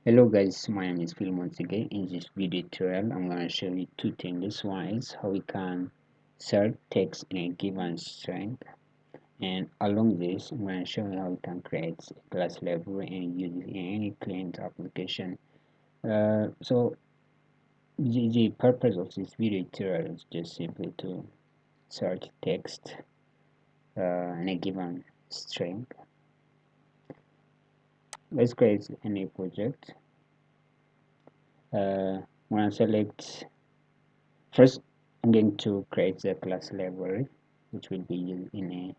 Hello guys, my name is Phil once again. In this video tutorial, I'm going to show you two things. One is how we can insert text in a given string, and along this, I'm going to show you how we can create a class library and use it in any client application. The purpose of this video tutorial is just simply to insert text in a given string. Let's create a new project. I'm going to select First, I'm going to create the class library, which will be used in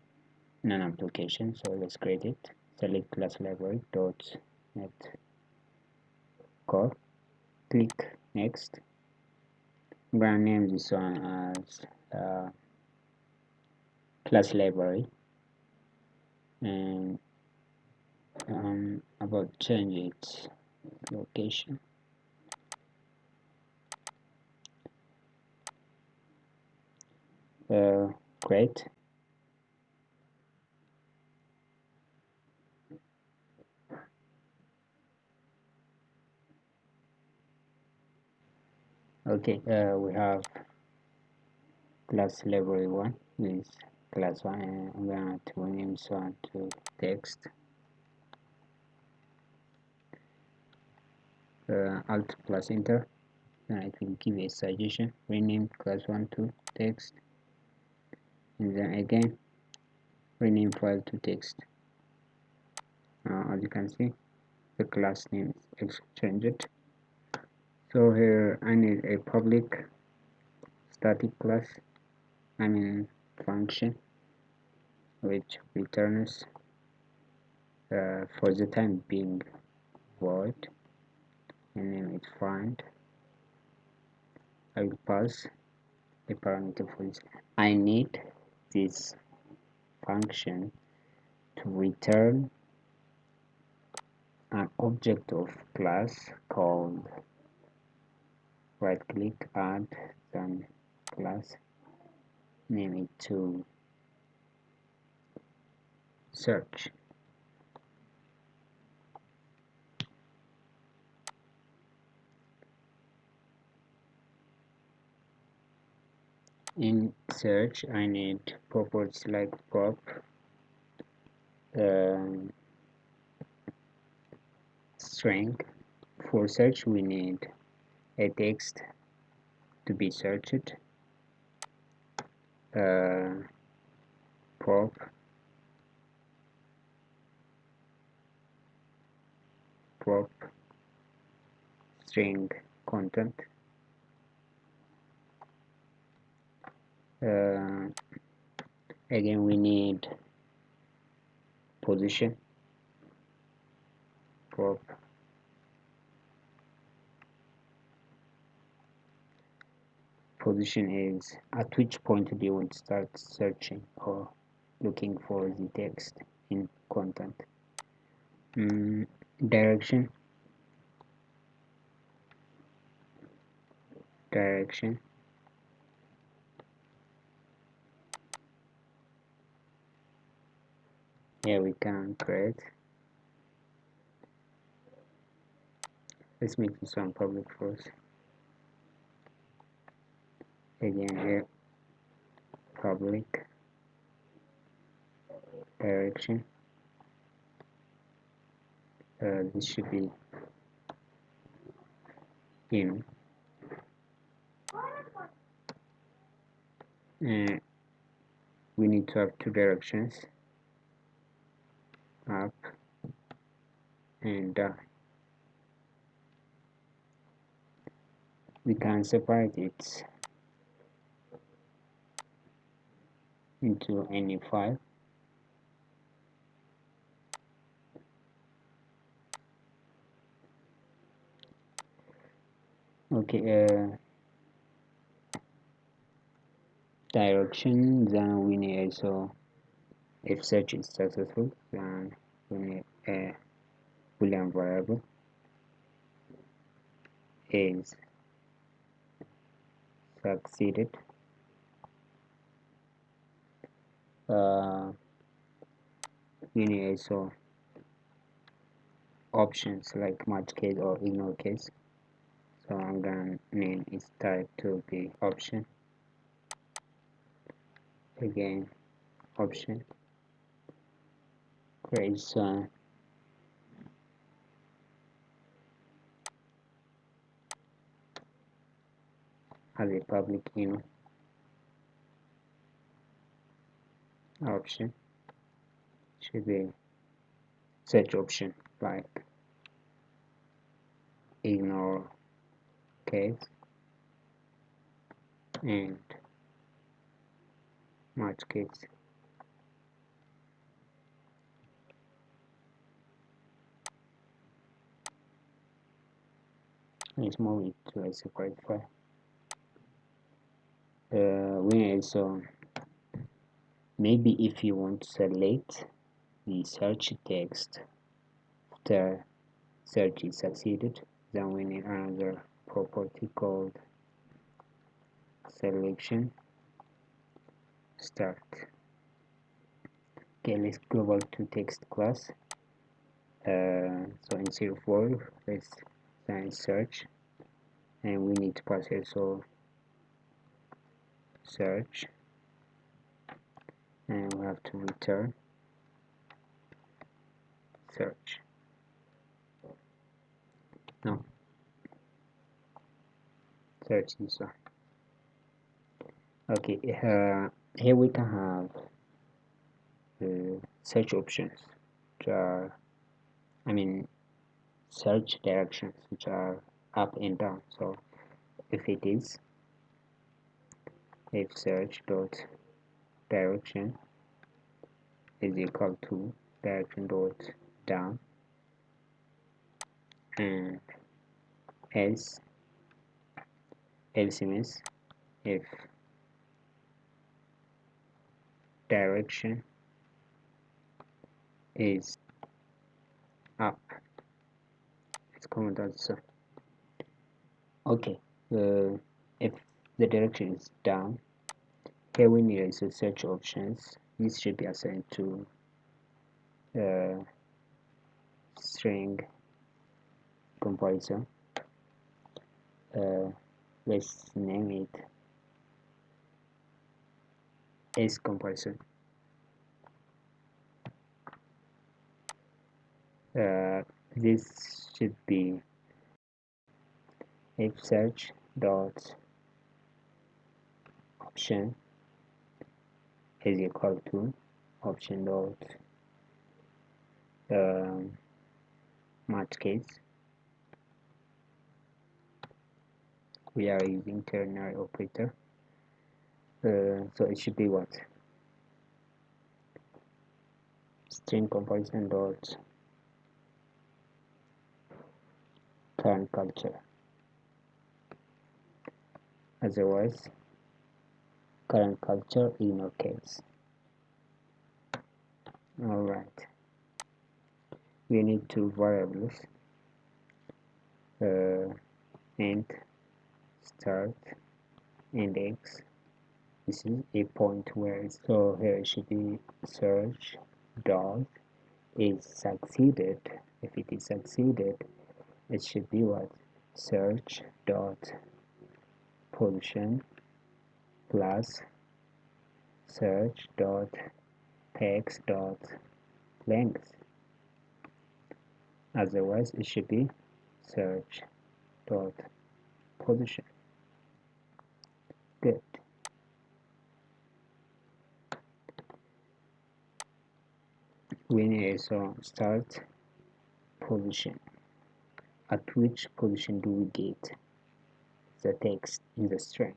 an application. So let's create it. Select class library dot net core. Click next. I'm gonna name this one as class library, and about change its location. Create. Okay, we have class library one with class one, and I'm gonna rename this one to text. Alt plus enter, and it will give a suggestion. Rename class 1 to text, and then again rename file to text. As you can see, the class name is changed. So here I need a public static class, function, which returns for the time being void, and name it find. I will pass a parameter for this. I need this function to return an object of class called right click, add, then class, name it to search. In search I need properties like prop, string. For search we need a text to be searched, prop, prop string content, again we need position, prop position is at which point they would start searching or looking for the text in content. Direction, direction, here we can create, let's make this one public first. Again here public, direction, this should be in, and we need to have two directions, up and down. We can separate it into any file. Okay, direction, then we need also, if search is successful, then we need a boolean variable is succeeded. We need also options like match case or ignore case. So I'm gonna name its type to be option. Again, option. Create as a public option. Should be search option like ignore case and match case. Let's move it to a separate file. We also maybe if you want to select the search text after search is succeeded, then we need another property called selection start. Okay, let's global to text class. So instead of word, let's then search, and we need to pass also search, and we have to return search. No, search this one. Okay, here we can have search options, which are, I mean, search directions, which are up and down. So if it is, if search dot direction is equal to direction dot down, and else means if direction is up. Let's comment that. So okay, if the direction is down, here we need also search options. This should be assigned to string comparison. Let's name it as comparison. This should be if search dot option is equal to option dot match case. We are using ternary operator, so it should be what? String comparison dot current culture. Otherwise, current culture ignore case. Alright, we need two variables, int start index. This is a point where, so here it should be search dot is succeeded. If it is succeeded, it should be what? Search dot position plus search dot text dot length. Otherwise, it should be search dot position. Good. We need also start position. At which position do we get the text in the string?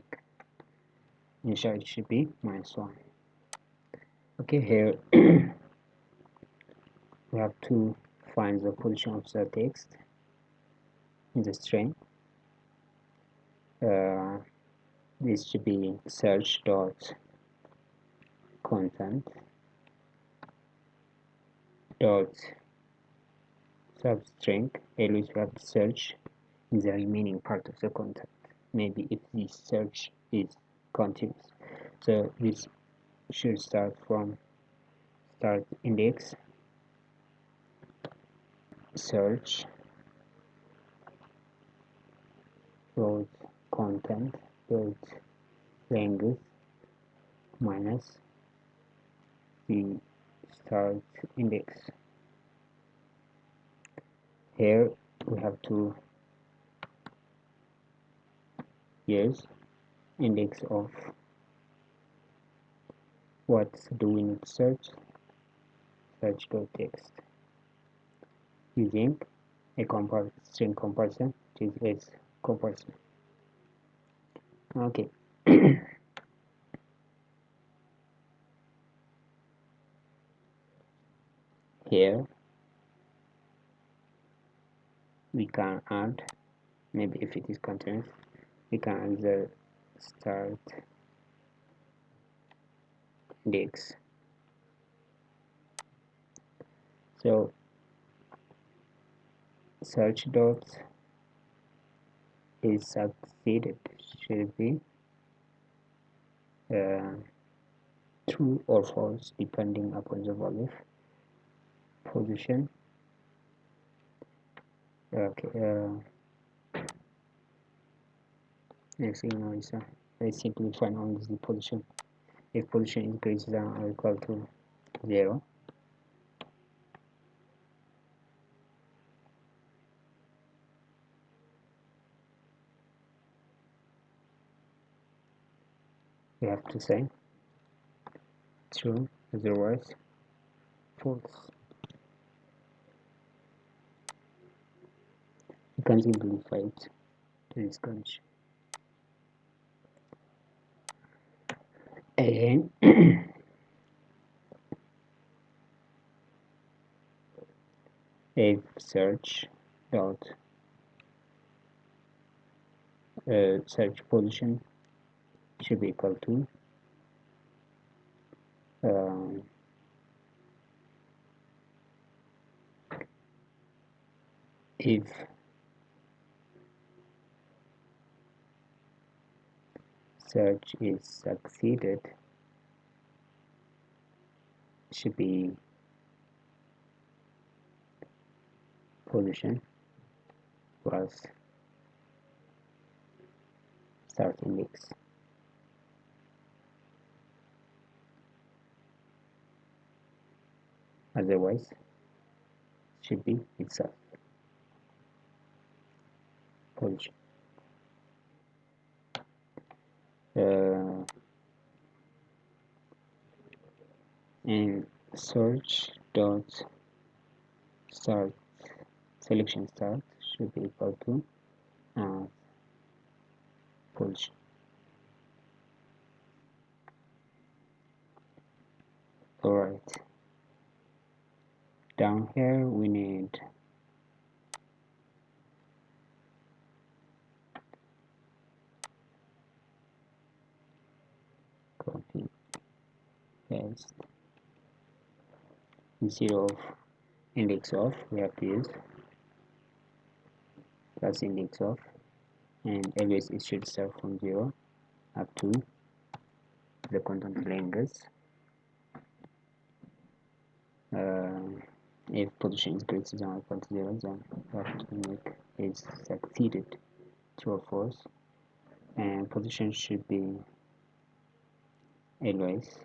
In short, it should be -1. Okay, here we have to find the position of the text in the string. This should be search dot content dot substring. Always we have to search in the remaining part of the content. Maybe if this search is continuous, so this should start from start index search dot content dot length minus the start index. Here we have to use index of what do we need to search search.text using a string comparison, which is s comparison. Okay. Here we can add, maybe if it is continuous, we can add the start index. So search dot is succeeded should be true or false depending upon the value position. Okay. Next thing now is very simply find only the position. If position is greater than or equal to 0, we have to say true, otherwise false. You can simplify it to this condition. Again, if search dot search position should be equal to if search is succeeded should be position plus start index. Otherwise should be itself position. And search dot start selection start should be equal to position. Alright, down here we need copy paste instead of index of we have to use plus index of, and always it should start from 0 up to the content length. If position is greater than or equal to 0, then we have to make is succeeded true or false, and position should be always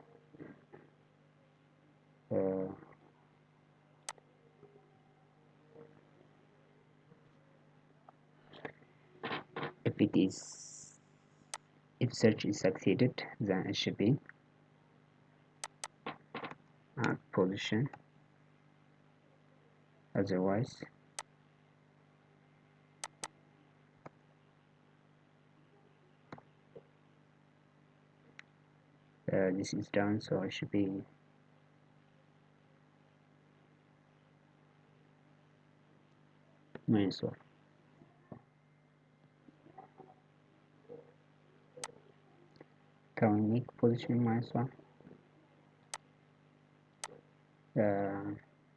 if search is succeeded, then it should be position, otherwise this is done, so it should be -1. Can we make position -1?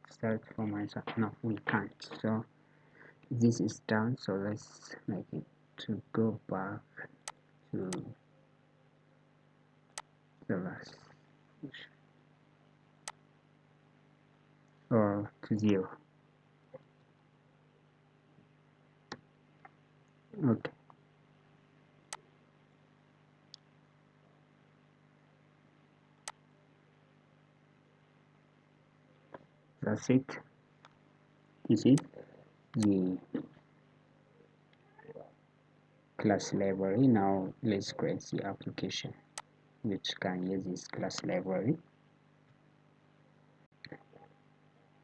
Start from -1? No, we can't. So this is done, so let's make it to go back to the last or to 0. Okay, that's it. This is the class library. Now let's create the application which can use this class library.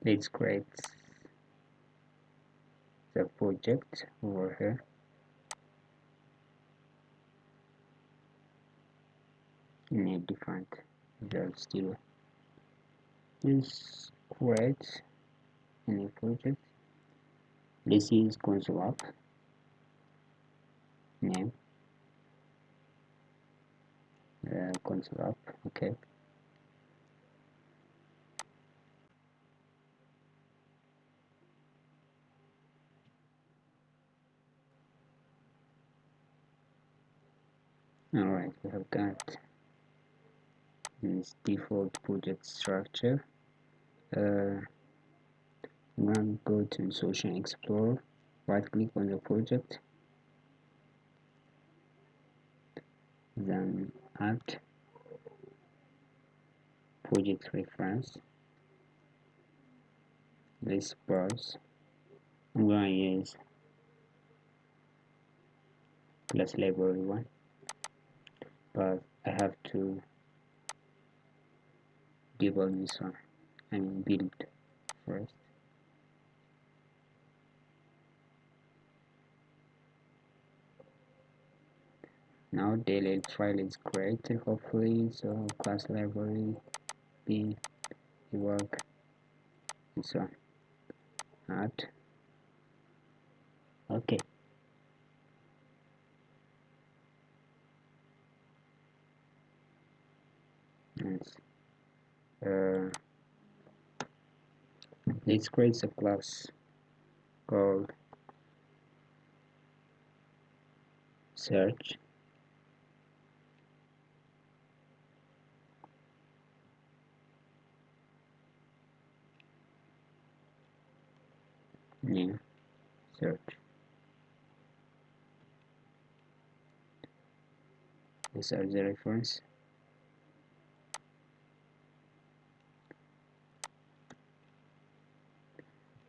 Let's create the project over here. In a different Visual Studio. Just create any project. This is console app name, console app. Okay. All right, we have got this default project structure. I'm going to go to Solution Explorer, right click on the project, then add project reference. Let's browse. I'm going to use class library 1, but I have to debug this one and build first. Now DLL file is created hopefully, so class library b work and so on. Add. Okay. Nice. Let's create a class called search. New search. These are the reference.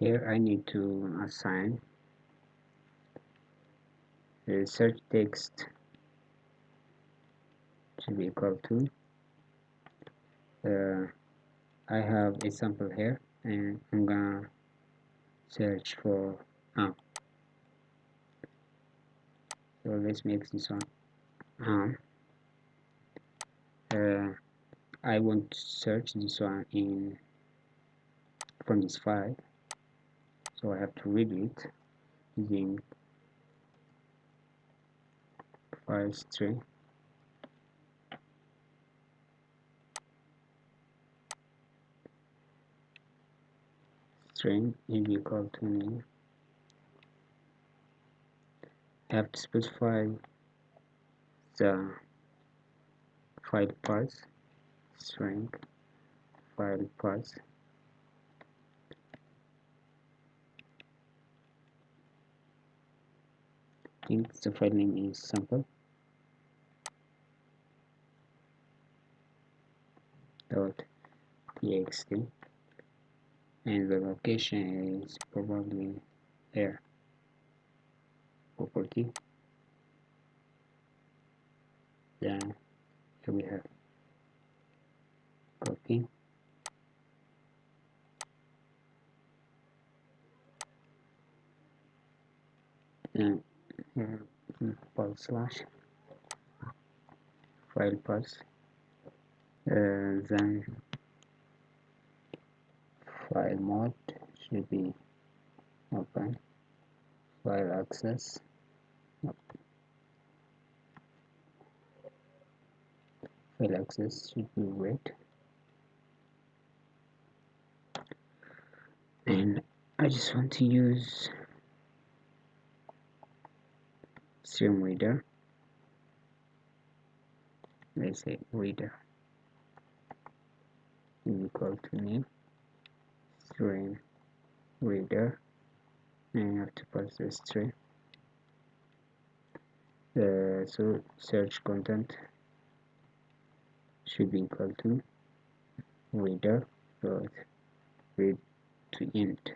Here I need to assign the search text to be equal to I have a sample here and I'm gonna search for so let's make this one I want to search this one in from this file, so I have to read it using file string is equal to new. I have to specify the file path, string file path. I think the file name is sample.txt and the location is probably here, property. Then here we have copy and // file path, then file mode should be open, file access should be red, and I just want to use stream reader. Let's say reader is equal to new stream reader, and I have to pass the string So search content should be equal to reader dot read to int.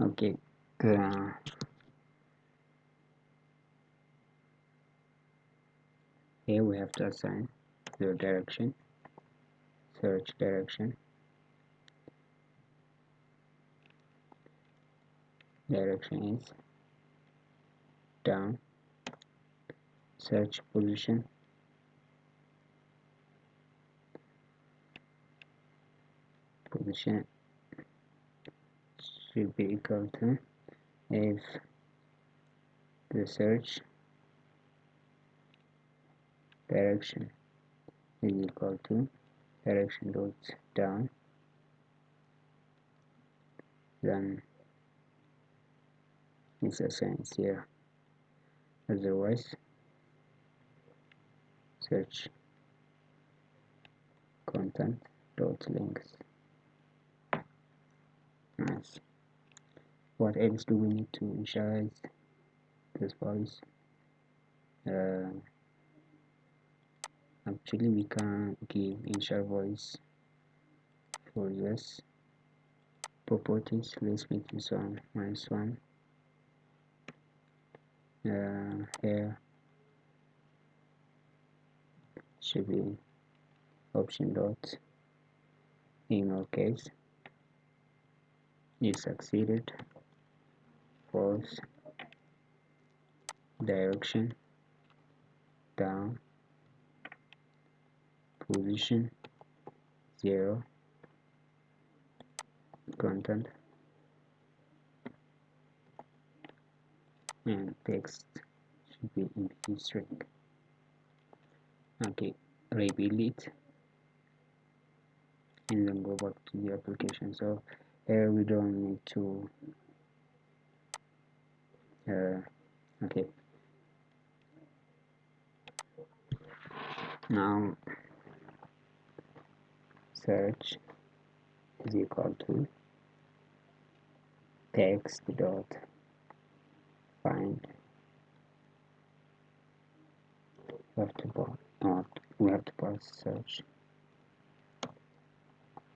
Okay, here we have to assign the direction. Search direction is down. Search position should be equal to if the search direction is equal to direction dot down, then it's assigned here. Otherwise, search content dot links. Nice. What else do we need to initialize this voice? Actually, we can give initial voice for this properties. Let's make this one -1. Here should be option dot email case is succeeded, false, direction down, position 0, content, and text should be empty string. Okay, rebuild it and then go back to the application. So here we don't need to okay, now search is equal to text dot find. We have to pass search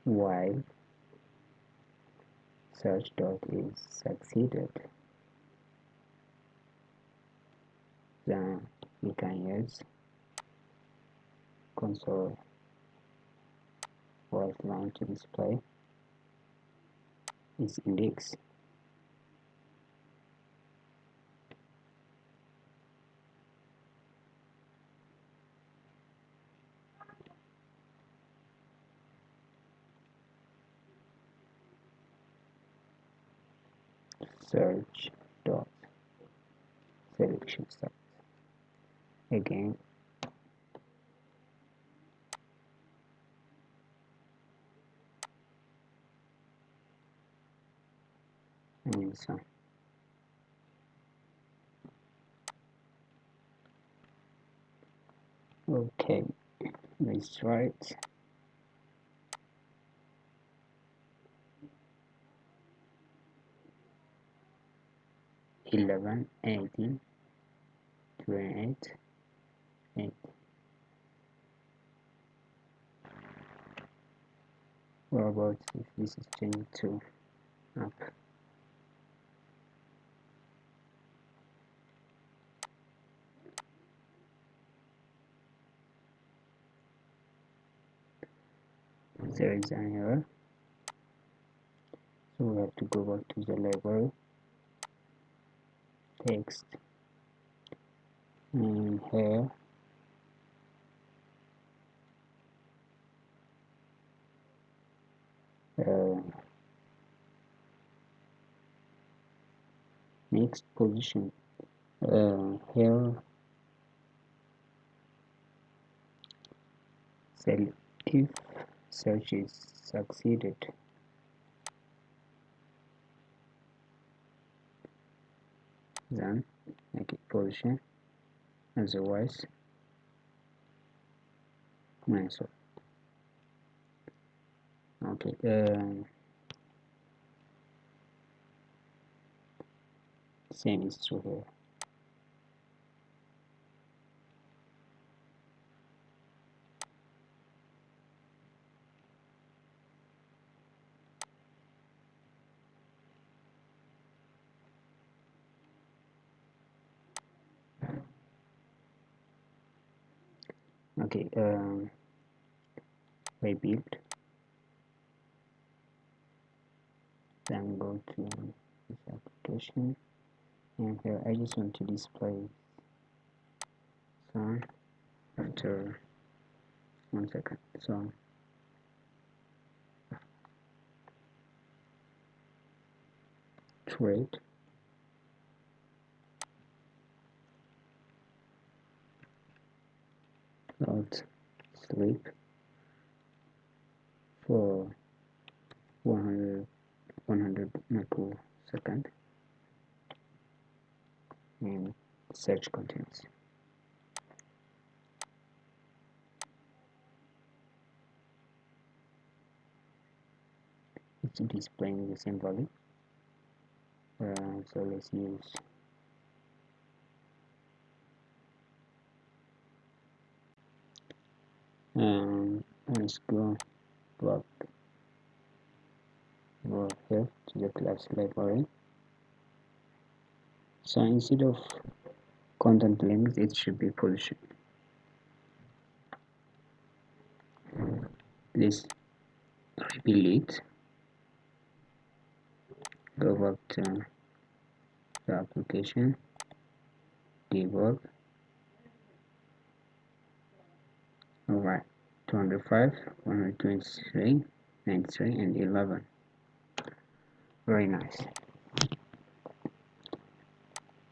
while search dot is succeeded, then we can use console voice line to display its index. Search dot selection start. Again, and so okay, let's try it. 11, 18, 28, 8. What about if this is changed to up? There is an error, so we have to go back to the library, text, and here next position. Here cell if search is succeeded, then make it position, otherwise -1. Okay, Same is true here. Okay, rebuild, then go to this application, and here I just want to display some after 1 second. So trade dot sleep for 100 microsecond, and search continues. It's displaying the same value. So let's use let's go here to the class library. So instead of content links, it should be position. Let's rebuild it. Go back to the application, debug. Alright, 205, 123, 93, and 11. Very nice.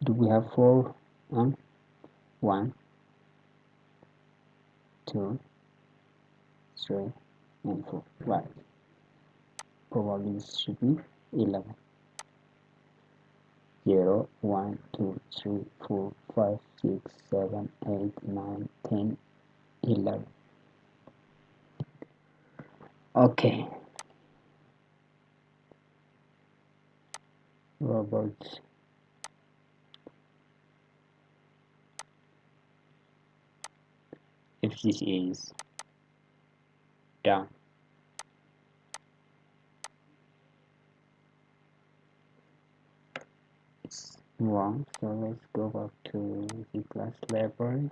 Do we have 4 on? 1, 2, 3, and 4. Right. Probably this should be 11. 0, 1, 2, 3, 4, 5, 6, 7, 8, 9, 10, 11. Okay. Robots. If this is down, it's wrong. So let's go back to the class library.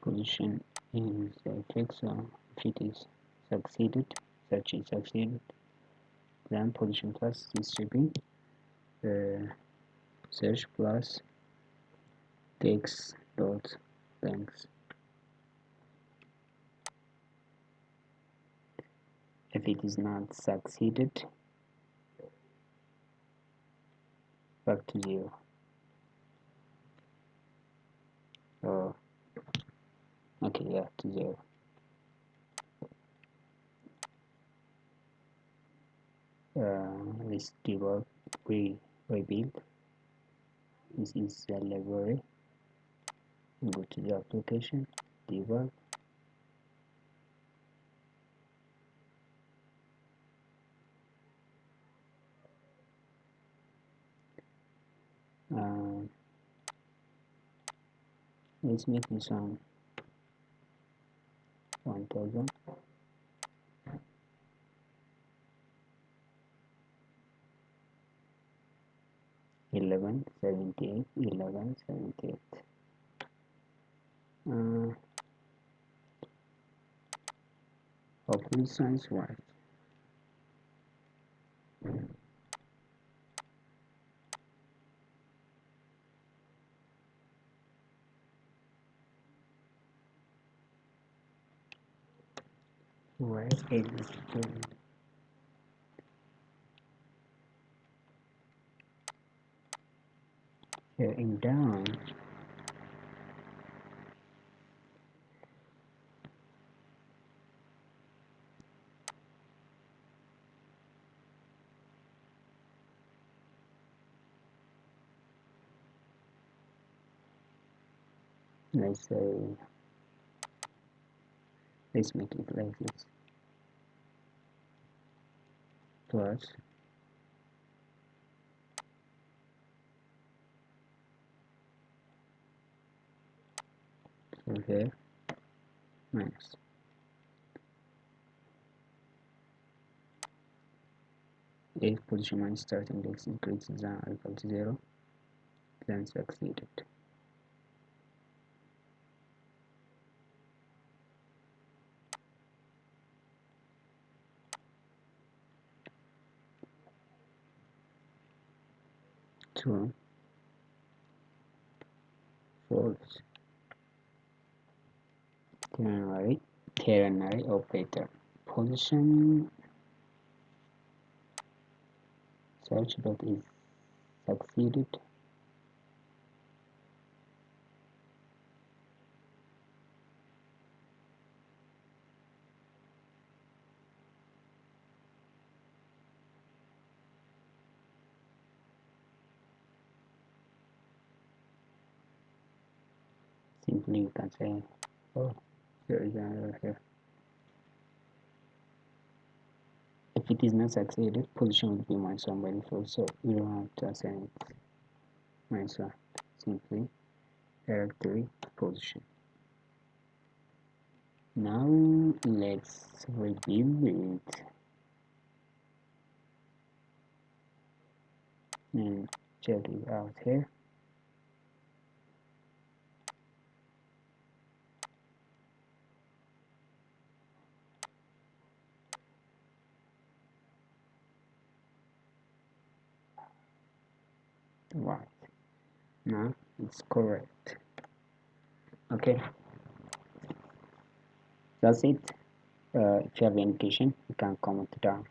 Position in the text. So if it is succeeded, search is succeeded, then position plus distribute search plus text dot length. If it is not succeeded, back to 0. Oh, okay, yeah, to 0. Let's debug, rebuild. This is the library. Go to the application, debug. Let's make this on 1000. 1178, 1178. Hopefully sounds right. Where is it? Here in down. Let's say, let's make it like this. Plus So here minus. If position minus start index increases than or equal to 0, then succeeded. True, false. Ternary operator. Position search dot is succeeded. Simply you can say, oh, there is an error here. If it is not succeeded, position will be minus 1 by default, so we don't have to assign it minus 1. Simply directory position. Now let's review it and check it out here. Right, now it's correct. Okay, that's it. If you have any question, you can comment down.